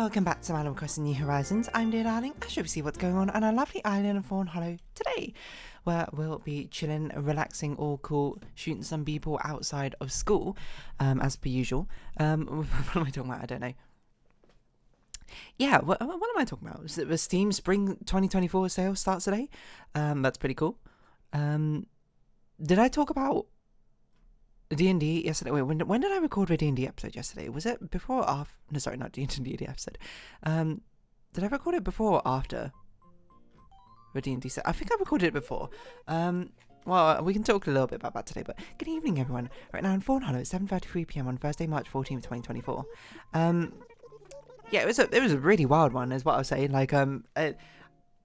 Welcome back to Animal Crossing New Horizons. I'm dear darling. I should see what's going on our lovely island of Fawnhollow today, where we'll be chilling, relaxing, all cool, shooting some people outside of school, as per usual. What am I talking about? I don't know. Yeah, what am I talking about? The Steam Spring 2024 sale starts today. That's pretty cool. Did I talk about D&D yesterday? Wait, when did I record a D&D episode yesterday? Was it before or after? No, sorry, not D&D episode. Did I record it before or after the D&D set? I think I recorded it before. Well, we can talk a little bit about that today, but good evening, everyone. Right now in Fawnhallow, it's 7:33 p.m. on Thursday, March 14th, 2024. Yeah, it was a really wild one, is what I was saying. Like,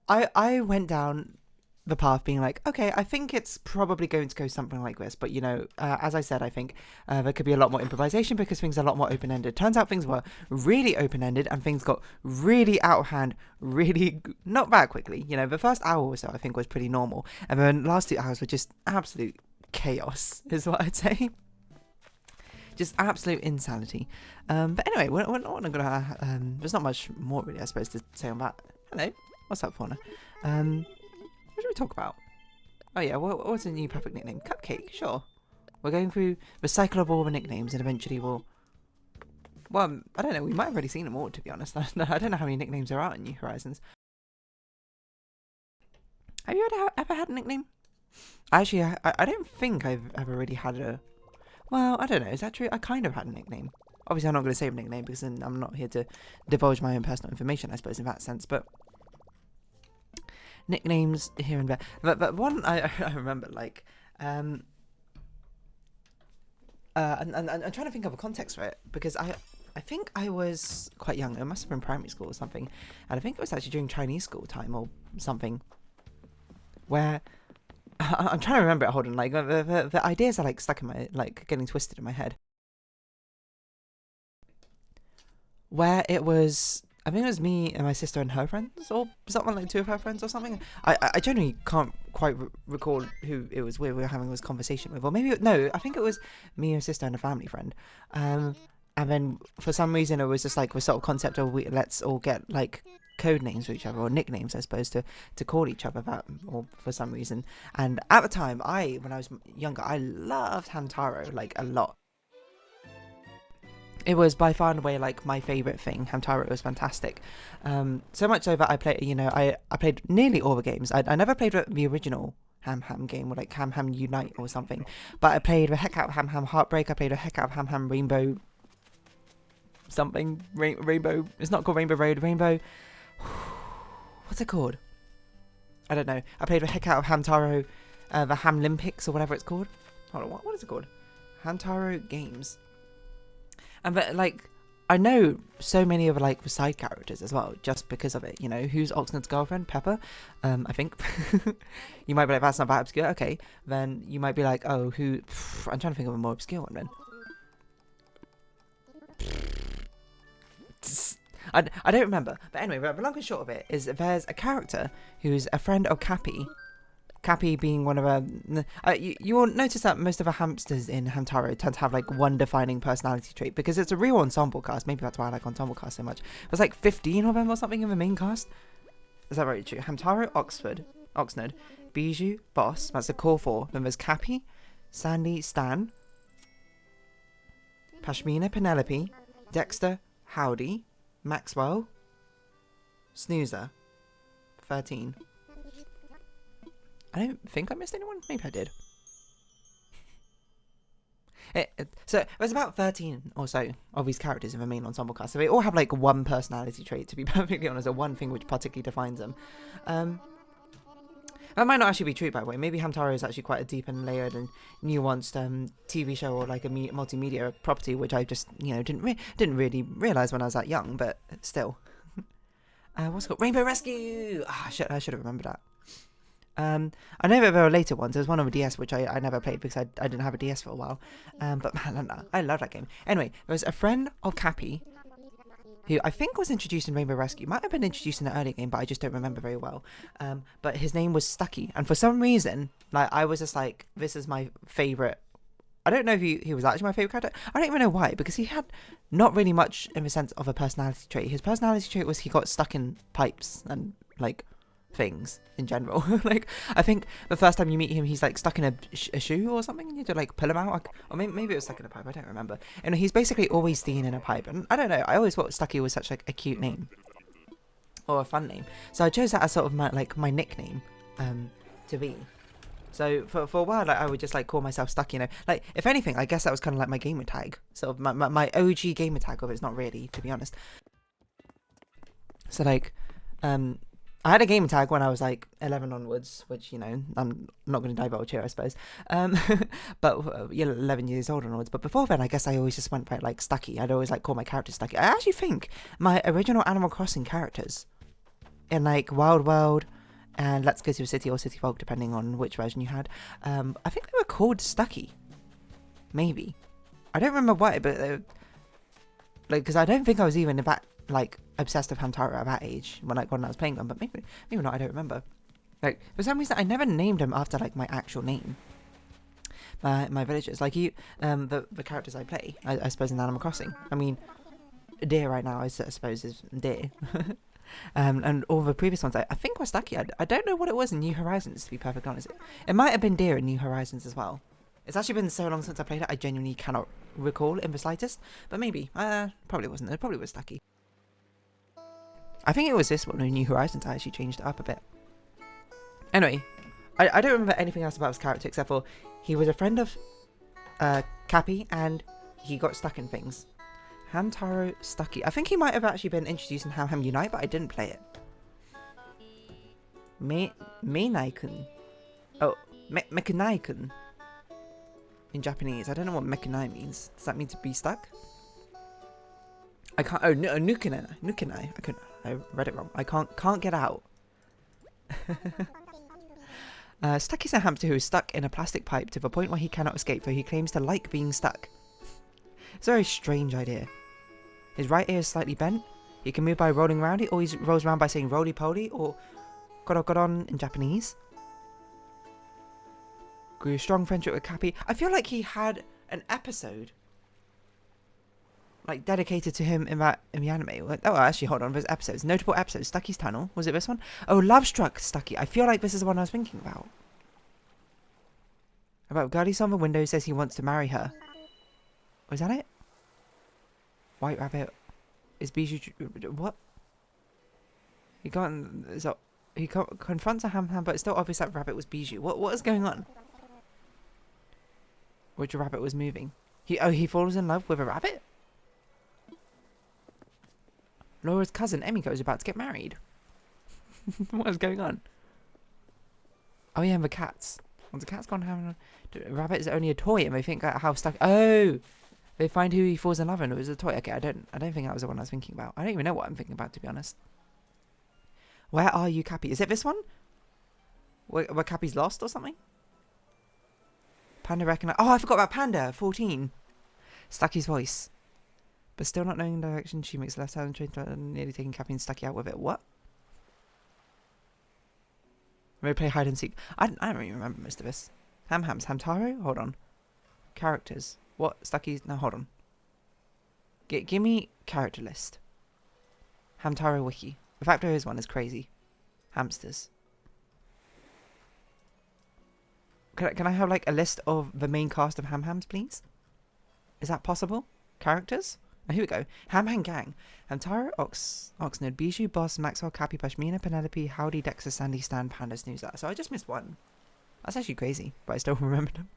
I went down the path being like, okay, I think it's probably going to go something like this, but you know, as I said, I think there could be a lot more improvisation because things are a lot more open-ended. Turns out things were really open-ended and things got really out of hand, really not that quickly. You know, the first hour or so I think was pretty normal, and then the last 2 hours were just absolute chaos, is what I'd say. Just absolute insanity. But anyway, we're not gonna. There's not much more really, I suppose, to say on that. Hello, what's up, Fauna? What should we talk about? Oh yeah, what's a new perfect nickname? Cupcake, sure. We're going through the cycle of all the nicknames, and eventually we'll. Well, I don't know. We might have already seen them all, to be honest. I don't know how many nicknames there are in New Horizons. Have you ever had a nickname? Actually, I don't think I've ever really had a. Well, I don't know. Is that true? I kind of had a nickname. Obviously, I'm not going to say a nickname because then I'm not here to divulge my own personal information, I suppose, in that sense. But nicknames here and there. But one I remember, like, and I'm trying to think of a context for it because I think I was quite young. It must have been primary school or something, and I think it was actually during Chinese school time or something, where. I'm trying to remember it. Hold on, like the ideas are like stuck in my, like getting twisted in my head. Where it was, I think it was me and my sister and her friends, or something like 2 of her friends or something. I generally can't quite recall who it was we were having this conversation with, or maybe no, I think it was me and my sister and a family friend. And then for some reason it was just like the sort of concept of let's all get like code names for each other, or nicknames I suppose, to call each other that, or for some reason. And at the time, when I was younger, I loved Hamtaro like a lot. It was by far and away like my favourite thing. Hamtaro was fantastic. So much so that I played, you know, I played nearly all the games. I never played the original Ham Ham game, or like Ham Ham Unite or something, but I played the heck out of Ham Ham Heartbreak. I played the heck out of Ham Ham Rainbow something. Rainbow, it's not called Rainbow Road. Rainbow, what's it called? I don't know. I played the heck out of Hamtaro, the Hamlympics or whatever it's called. Hold on, what is it called? Hamtaro Games. And but like, I know so many of like the side characters as well, just because of it. You know, who's Oxnard's girlfriend? Pepper, I think. You might be like, that's not that obscure. Okay, then you might be like, oh, who? I'm trying to think of a more obscure one then. I don't remember, but anyway, the long and short of it is there's a character who's a friend of Cappy. Cappy being one of you will notice that most of the hamsters in Hamtaro tend to have like one defining personality trait because it's a real ensemble cast. Maybe that's why I like ensemble cast so much. There's like 15 of them or something in the main cast. Is that very true? Hamtaro, Oxnard, Bijou, Boss. That's the core 4. Then there's Cappy, Sandy, Stan, Pashmina, Penelope, Dexter, Howdy, Maxwell, Snoozer, 13. I don't think I missed anyone. Maybe I did. So there's about 13 or so of these characters in the main ensemble cast. So they all have like one personality trait, to be perfectly honest, or one thing which particularly defines them. That might not actually be true, by the way. Maybe Hamtaro is actually quite a deep and layered and nuanced TV show, or like a multimedia property, which I just, you know, didn't really realise when I was that young, but still. What's it called? Rainbow Rescue! I should have remembered that. I know that there were later ones. There's one on the DS which I never played because I didn't have a DS for a while. But man, I love that game. Anyway, there was a friend of Cappy who I think was introduced in Rainbow Rescue. Might have been introduced in the early game, but I just don't remember very well. But his name was Stucky, and for some reason, like, I was just like, this is my favourite I don't know if he was actually my favourite character. I don't even know why, because he had not really much in the sense of a personality trait. His personality trait was he got stuck in pipes and, like, things in general. Like, I think the first time you meet him, he's, like, stuck in a shoe or something. You need to, like, pull him out. Or maybe it was stuck in a pipe. I don't remember. And he's basically always staying in a pipe. And I don't know. I always thought Stucky was such, like, a cute name. Or a fun name. So I chose that as sort of my nickname to be. So for a while, like, I would just, like, call myself Stuck, you know. Like, if anything, I guess that was kind of like my gamer tag. Sort of my OG gamer tag, although it's not really, to be honest. So, like, I had a gamer tag when I was, like, 11 onwards, which, you know, I'm not going to divulge here, I suppose. But, 11 years old onwards. But before then, I guess I always just went by, like, Stucky. I'd always, like, call my character Stucky. I actually think my original Animal Crossing characters in, like, Wild World and Let's Go to a City or City Folk, depending on which version you had, I think they were called Stucky. Maybe. I don't remember why, but like, because I don't think I was even that, like, obsessed with Hamtaro at that age when I was playing them, but maybe not, I don't remember. Like, for some reason, I never named them after, like, my actual name. My villagers, like, the characters I play, I suppose, in Animal Crossing. I mean, Deer right now, I suppose, is Deer. And all the previous ones, I think were Stucky. I don't know what it was in New Horizons, to be perfectly honest. It might have been Deer in New Horizons as well. It's actually been so long since I played it, I genuinely cannot recall in the slightest. But maybe. Probably wasn't. It probably was Stucky. I think it was this one in New Horizons. I actually changed it up a bit. Anyway, I don't remember anything else about his character except for he was a friend of Cappy and he got stuck in things. Hamtaro Stucky. I think he might have actually been introduced in Ham Ham Unite, but I didn't play it. Meinai-kun. Oh, Mekunai-kun. In Japanese. I don't know what Mekunai means. Does that mean to be stuck? I can't. Oh, Nukenai. I read it wrong. I can't get out. Stucky's a hamster who is stuck in a plastic pipe to the point where he cannot escape, though he claims to like being stuck. It's a very strange idea. His right ear is slightly bent. He can move by rolling around it, or he rolls around by saying roly-poly, or goron in Japanese. Grew a strong friendship with Cappy. I feel like he had an episode, like, dedicated to him in the anime. Oh, actually, hold on. There's episodes. Notable episodes. Stucky's Tunnel. Was it this one? Oh, Love Struck Stucky. I feel like this is the one I was thinking about. About Girlie on the window says he wants to marry her. Was that it? White Rabbit. Is Bijou... What? He can't... So, he confronts a ham, but it's still obvious that Rabbit was Bijou. What is going on? Which rabbit was moving? He falls in love with a rabbit? Laura's cousin Emiko is about to get married. What is going on? Oh yeah, and the cats. Well, the cat's gone having a... Rabbit is only a toy, and they think that how stuck... Oh! They find who he falls in love with, and it was a toy. Okay, I don't think that was the one I was thinking about. I don't even know what I'm thinking about, to be honest. Where are you, Cappy? Is it this one? Where Cappy's lost or something? Panda recognize... Oh, I forgot about Panda! 14. Stucky's voice. But still not knowing the direction, she makes a left hand and nearly taking Cappy and Stucky out with it. What? Maybe play hide and seek. I don't really remember most of this. Hamtaro? Hold on. Characters. What? Stucky's... No, hold on. Give me character list. Hamtaro wiki. The fact there is one is crazy. Hamsters. Can I have, like, a list of the main cast of Ham Hams, please? Is that possible? Characters? Oh, here we go. Ham Ham Gang. Hamtaro, Oxnard, Bijou, Boss, Maxwell, Cappy, Pashmina, Penelope, Howdy, Dexter, Sandy, Stan, Panda, Snoozer. So I just missed one. That's actually crazy, but I still remembered them.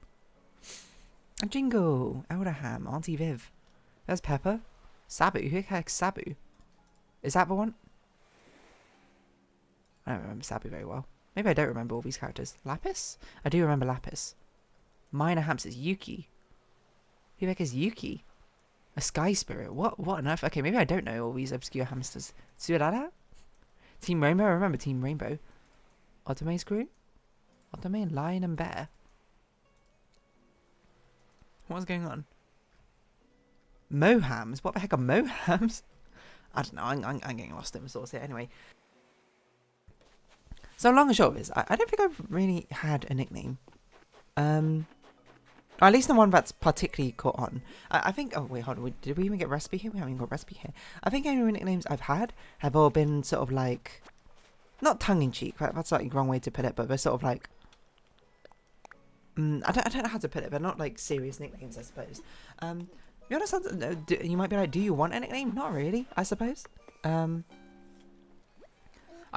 And Jingle, Elder Ham, Auntie Viv. There's Pepper. Sabu. Who the heck's Sabu? Is that the one? I don't remember Sabu very well. Maybe I don't remember all these characters. Lapis? I do remember Lapis. Minor Hamsters. Yuki. Who the heck is Yuki? A Sky Spirit. What on earth? Okay, maybe I don't know all these obscure hamsters. Tsurada? Team Rainbow? I remember Team Rainbow. Otome's crew? Otome, Lion and Bear. What's going on? Mohams? What the heck are Mohams? I don't know. I'm getting lost in the source here. Anyway. So long and short of this, I don't think I've really had a nickname. Or at least the one that's particularly caught on. I think. Oh wait, hold on. Did we even get recipe here? We haven't even got recipe here. I think any nicknames I've had have all been sort of like, not tongue in cheek. That's like the wrong way to put it, but they're sort of like. I don't know how to put it. They're not like serious nicknames, I suppose. You understand? You might be like, do you want a nickname? Not really, I suppose. I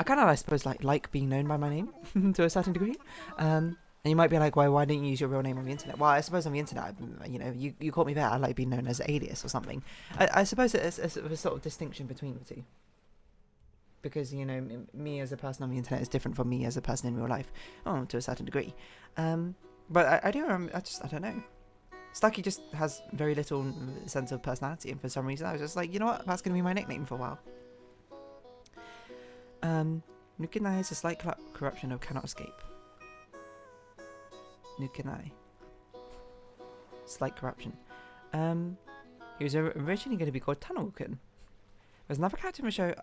kind of, I suppose, like being known by my name to a certain degree. And you might be like, why didn't you use your real name on the internet? Well, I suppose on the internet, you know, you caught me there. I like being known as alias or something. I suppose it's a sort of distinction between the two. Because, you know, me as a person on the internet is different from me as a person in real life. Oh, to a certain degree. But I do remember, I don't know. Stucky just has very little sense of personality, and for some reason I was just like, you know what, that's going to be my nickname for a while. Nukinai is a slight corruption of Cannot Escape. Nukinai. Slight corruption. He was originally going to be called Tunnelkin. There's another character in the show,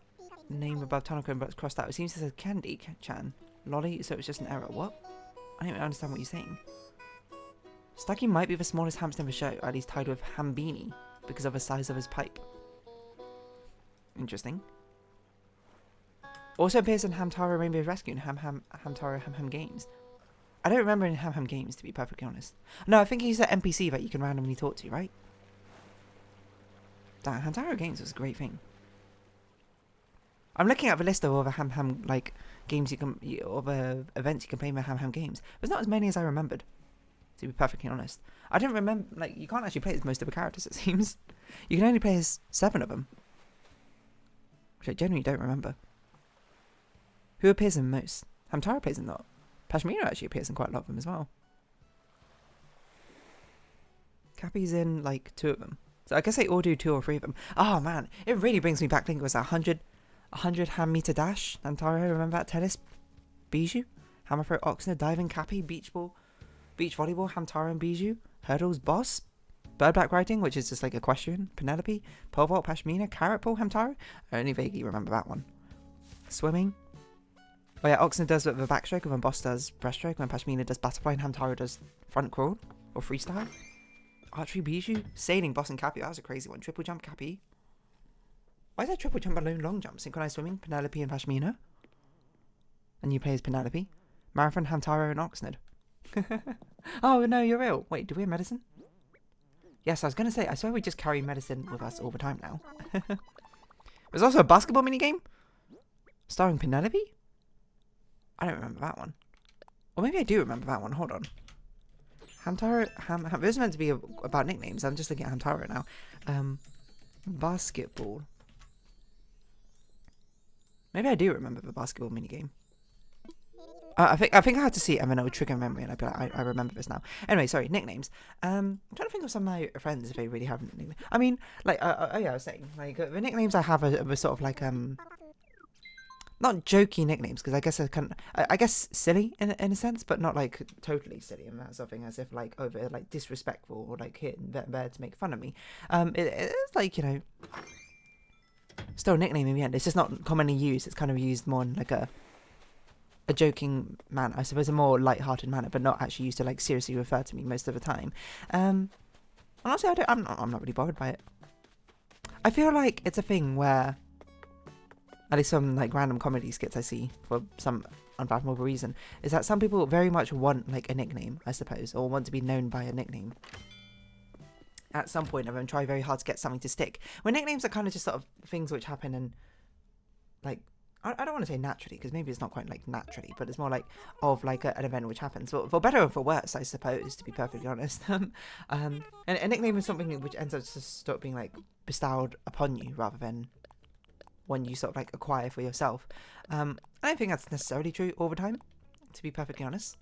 name above Tunnelkin, but it's crossed out. It seems to say Candy-chan. Lolly, so it's just an error. What? I don't even understand what you're saying. Stucky might be the smallest hamster in the show, or at least tied with Hambini, because of the size of his pipe. Interesting. Also appears in Hamtaro Rainbow Rescue and Hamtaro Ham Games. I don't remember in Ham Games, to be perfectly honest. No, I think he's an NPC that you can randomly talk to, right? Damn, Hamtaro Games was a great thing. I'm looking at the list of all the Ham like games you can, or the events you can play in the Ham Games. There's not as many as I remembered, to be perfectly honest. I don't remember, like, you can't actually play as most of the characters, it seems. You can only play as 7 of them, which I genuinely don't remember. Who appears in most? Hamtaro plays in a lot. Pashmina actually appears in quite a lot of them as well. Cappy's in like 2 of them. So I guess they all do 2 or 3 of them. Oh man, it really brings me back. I think it was 100 ham meter dash. Hamtaro, remember that? Tennis, Bijou, hammer throw, Oxnard, diving, Cappy, beach volleyball, Hamtaro and Bijou, hurdles, boss, birdback riding, which is just like equestrian, Penelope, pole vault, Pashmina, carrot ball, Hamtaro. I only vaguely remember that one. Swimming. Oh yeah, Oxnard does the backstroke, and when Boss does breaststroke, when Pashmina does butterfly, and Hamtaro does front crawl or freestyle. Archery, Bijou, sailing, Boss and Cappy. That was a crazy one. Triple jump, Cappy. Why is that triple jump alone long jump? Synchronized swimming, Penelope and Pashmina. And you play as Penelope. Marathon, Hamtaro and Oxnard. Oh no, you're real. Wait, do we have medicine? Yes, I was gonna say, I swear we just carry medicine with us all the time now. There's also a basketball minigame starring Penelope? I don't remember that one. Or maybe I do remember that one. Hold on. Hamtaro, this is meant to be about nicknames. I'm just looking at Hamtaro now. Basketball. Maybe I do remember the basketball minigame. I think I had to see it and then it would trigger memory and I'd be like, I remember this now. Anyway, sorry, nicknames. I'm trying to think of some of my friends if they really have nicknames. I mean, like, oh yeah, I was saying, like, the nicknames I have are sort of like, not jokey nicknames, because I guess I guess silly in a sense, but not like totally silly and that sort of thing, as if like over like disrespectful or like here there to make fun of me. It's like, you know, still a nickname in the end. It's just not commonly used. It's kind of used more in like a joking manner, I suppose, a more light-hearted manner, but not actually used to like seriously refer to me most of the time. Honestly, I'm not really bothered by it. I feel like it's a thing where, at least some like random comedy skits I see for some unfathomable reason, is that some people very much want like a nickname, I suppose, or want to be known by a nickname at some point of them, try very hard to get something to stick. When nicknames are kind of just sort of things which happen and like, I don't want to say naturally, because maybe it's not quite like naturally, but it's more like of like an event which happens, for better or for worse, I suppose, to be perfectly honest. And a nickname is something which ends up just stop being like bestowed upon you rather than one you sort of like acquire for yourself. I don't think that's necessarily true all the time, to be perfectly honest.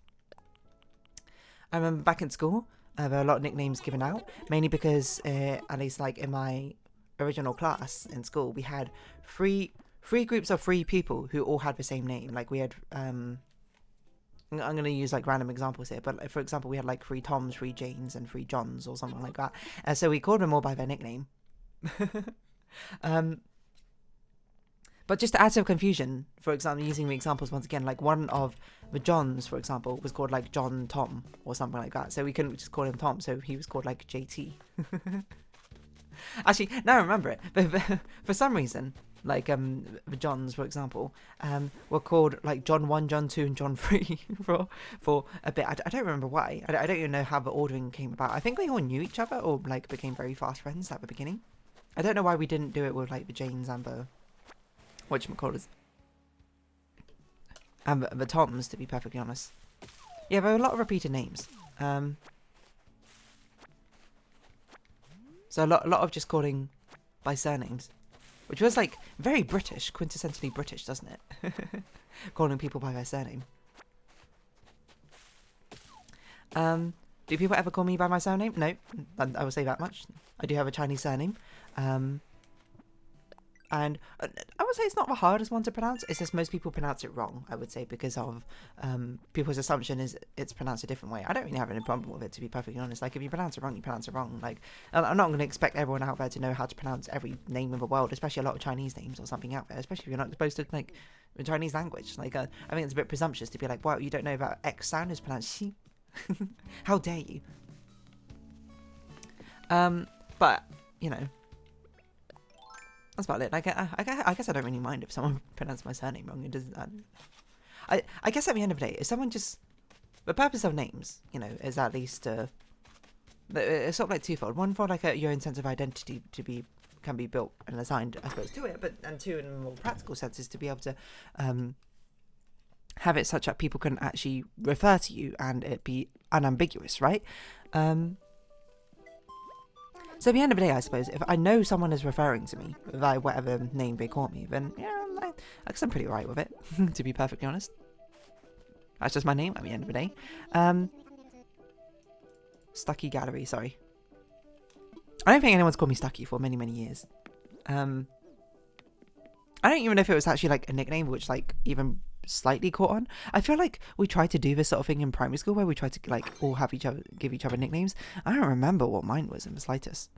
I remember back in school, there were a lot of nicknames given out, mainly because at least like in my original class in school, we had three groups of 3 people who all had the same name. Like we had, I'm going to use like random examples here, but for example, we had like 3 Toms, 3 Janes, and 3 Johns or something like that. So we called them all by their nickname. But But just to add some confusion, for example, using the examples once again, like one of the Johns, for example, was called like John Tom or something like that. So we couldn't just call him Tom, so he was called like JT. Actually, now I remember it. But for some reason, like the Johns, for example, were called like John 1, John 2, and John 3 for a bit. I don't remember why. I don't even know how the ordering came about. I think they all knew each other or like became very fast friends at the beginning. I don't know why we didn't do it with like the Janes and the whatchamacallers and the Toms, to be perfectly honest. Yeah, there were a lot of repeated names. So a lot of just calling by surnames, which was like very British, quintessentially British, doesn't it? Calling people by their surname. Do people ever call me by my surname? No, I will say that much. I do have a Chinese surname. And I would say it's not the hardest one to pronounce. It's just most people pronounce it wrong, I would say, because of people's assumption is it's pronounced a different way. I don't really have any problem with it, to be perfectly honest. Like, if you pronounce it wrong, you pronounce it wrong. Like, I'm not going to expect everyone out there to know how to pronounce every name in the world, especially a lot of Chinese names or something out there, especially if you're not exposed to, like, the Chinese language. Like, I think it's a bit presumptuous to be like, wow, you don't know that X sound is pronounced xi? How dare you? But, you know, that's about it. Like, I guess I don't really mind if someone pronounces my surname wrong. It doesn't. I guess at the end of the day, if someone just, the purpose of names, you know, is at least it's sort of like twofold. One for like your own sense of identity can be built and assigned, I suppose, to it. But and two, in a more practical sense, is to be able to have it such that people can actually refer to you and it be unambiguous, right? So at the end of the day, I suppose, if I know someone is referring to me by whatever name they call me, then yeah, I guess I'm pretty alright with it, to be perfectly honest. That's just my name at the end of the day. Stucky Gallery, sorry. I don't think anyone's called me Stucky for many, many years. I don't even know if it was actually like a nickname which like even slightly caught on. I feel like we tried to do this sort of thing in primary school where we tried to like all have give each other nicknames. I don't remember what mine was in the slightest.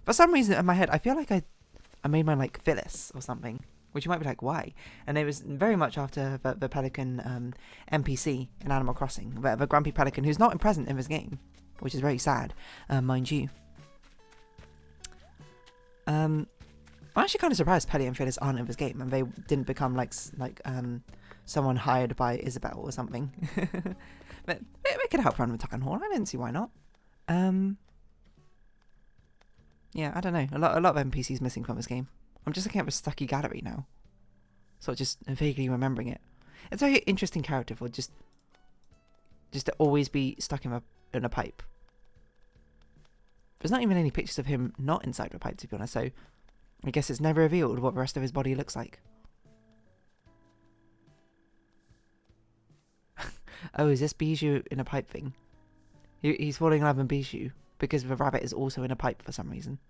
For some reason in my head I feel like I made mine like Phyllis or something, which you might be like, why? And it was very much after the pelican NPC in Animal Crossing, the grumpy pelican who's not present in this game, which is very sad, mind you. I'm actually kind of surprised Pelly and Phyllis aren't in this game and they didn't become like someone hired by Isabel or something. But they could help run with Fawnhallow. I didn't see why not. Yeah, I don't know. A lot of NPCs missing from this game. I'm just looking at the Stucky Gallery now, so just vaguely remembering it. It's a very interesting character for just to always be stuck in a pipe. There's not even any pictures of him not inside the pipe, to be honest. So I guess it's never revealed what the rest of his body looks like. Oh, is this Bijou in a pipe thing? He's falling in love with Bijou because the rabbit is also in a pipe for some reason.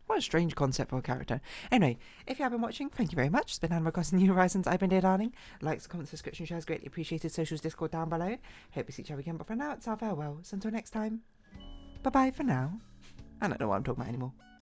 What a strange concept for a character. Anyway, if you have been watching, thank you very much. It's been Animal Crossing New Horizons. I've been Dear Darling. Likes, comments, subscription, shares, greatly appreciated. Socials, Discord down below. Hope we see each other again. But for now, it's our farewell. So until next time, bye-bye for now. I don't know what I'm talking about anymore.